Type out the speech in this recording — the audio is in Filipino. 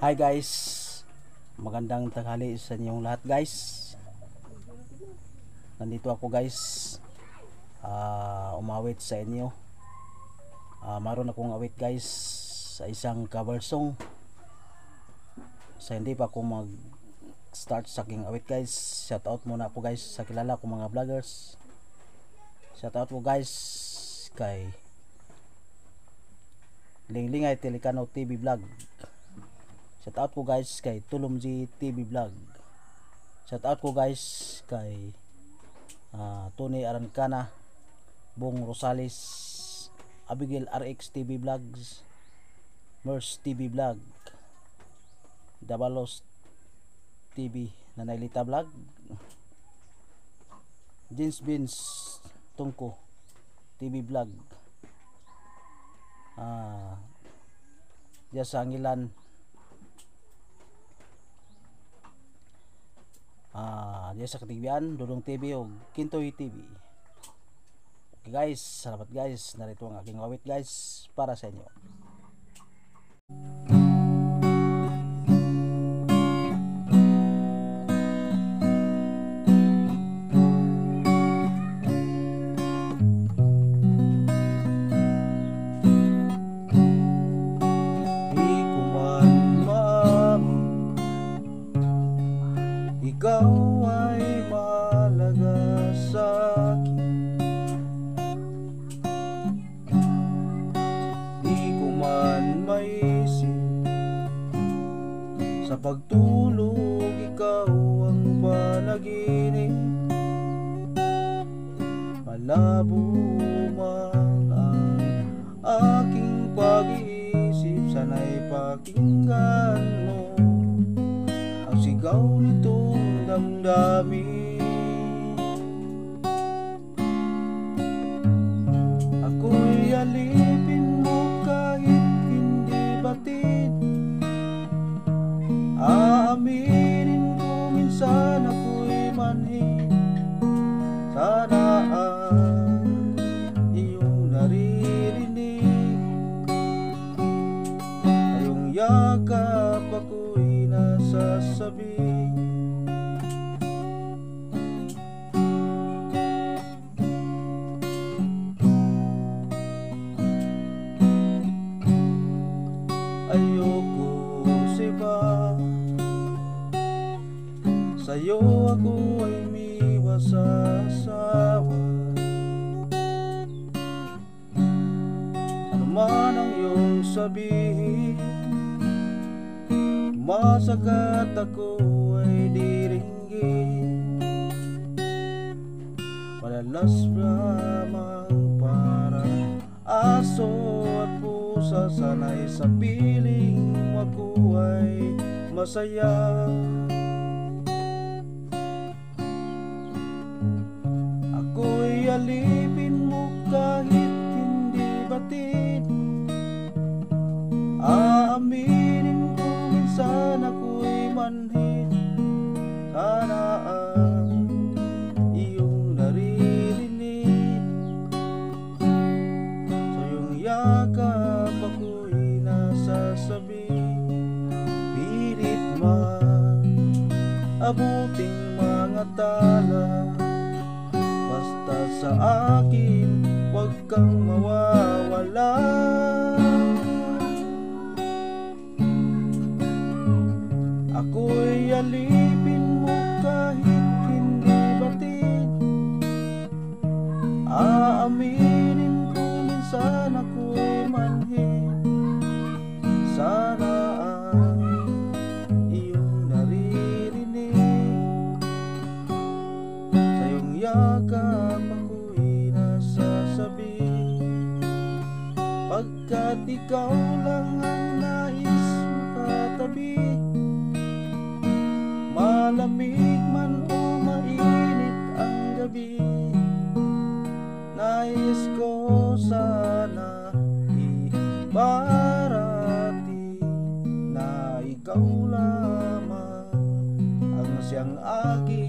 Hi guys, magandang tanghali sa inyong lahat guys. Nandito ako guys, umawit sa inyo. Maroon akong awit guys sa isang cover song. Sa hindi pa ako mag start sa aking awit guys, shout out muna ako guys sa kilala kong mga vloggers. Shout out po guys kay Linglingay Telecano TV Vlog. Shout out ko guys kay Tulumji TV Vlog. Shout out ko guys kay Tony Arancana, Bong Rosales, Abigail RX TV Vlogs, Mers TV Vlog, Dabalos TV, Nanaylita Vlog, Jeans Beans Tungko TV Vlog, Jasa Angilan, Jasa Katigbian, Dudong TV o Kintoy TV. Okay guys, salamat guys. Narito ang aking awit guys para sa inyo. Ikaw ay mahalaga sa akin, di ko man maisip sa pagtulog ikaw ang panaginip. Malabo man ang aking pag-iisip, sana'y pakinggan mo ang sigaw nitong damdamin. Ako'y alipin mo kahit hindi batid. Aaminin ko minsan ako'y manhid. Sana ang iyong naririnig, ngayong yakap ako'y nasasabi. Ayoko siba, sa'yo ako ay miwas sa asawa. Ano man ang iyong sabihin, masagat ako ay diringgin. Madalas lamang para aso at pusa, sana'y sa piling ako ay masaya. Ako'y alipin mo kahit hindi batid. Aaminin ko minsan ako'y manhid. Sana ang iyong naririnig, sa iyong yakap ako'y nasasabi. Pilit man abuting mga tala, basta sa akin huwag kang mawawala. Ako'y alipin mo kahit hindi batid. Aaminin ko minsan ako'y manhid. Sana ang iyong naririnig, sa iyong yakap ako'y nasasabi. Pagkat ikaw lang ang nais makatabi, malamig man o mainit ang gabi, nais ko sana ibarati na ikaw lamang ang siyang aking